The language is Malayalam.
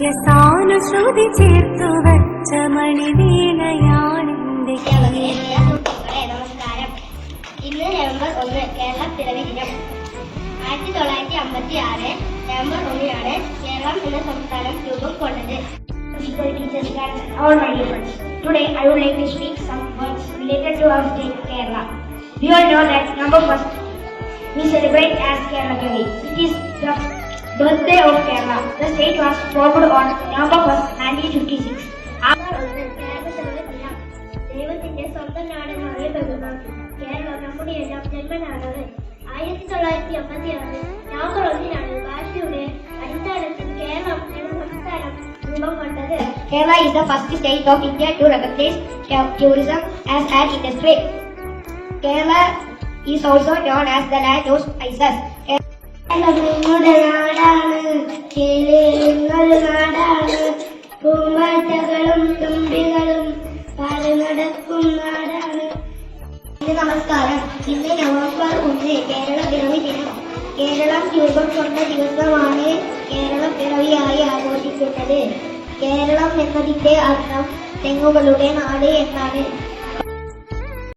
നിത്യസാനുശ്രുതി ചേർത്തു വച്ച മണിവീണയാണെന്റെ നമസ്കാരം. ഇന്ന് നവംബർ 1 കേരള പിറവി ദിനം. 1956 നവംബർ 1-നാണ് കേരളം എന്ന സംസ്ഥാനം രൂപം കൊണ്ടത്. Teachers and all my dear friends, today I would like to speak some words related to our state Kerala. We all know that November 1st we celebrate as Kerala Day. It is the birthday of Kerala. The state was formed on November 1st, 1956. ദൈവത്തിന്റെ സ്വന്തം നാടെന്ന് അറിയപ്പെടുന്ന കേരളം നമ്മുടെ എല്ലാം ജന്മനാടാണ്. 1956 നവംബർ 1-നാണ് ഭാഷയുടെ അടിസ്ഥാനത്തിൽ കേരളം എന്ന സംസ്ഥാനം രൂപം കൊണ്ടത്. Kerala is the first state of India to recognize tourism as an industry. Kerala is also known as the land of spices. നമ്മുടെ നാടാണ്, കേരളങ്ങളുടെ നാടാണ്, പൂമ്പാറ്റകളും തുമ്പികളും പാടി നടക്കും നാടാണ്. നമസ്കാരം. ഇന്ന് നവംബർ 1 കേരള പിറവി ദിനം. കേരളം രൂപം കൊണ്ട ദിവസമാണ് കേരള പിറവിയായി ആഘോഷിക്കുന്നത്. കേരളം എന്നതിന്റെ അർത്ഥം തെങ്ങുകളുടെ നാട് എന്നാണ്.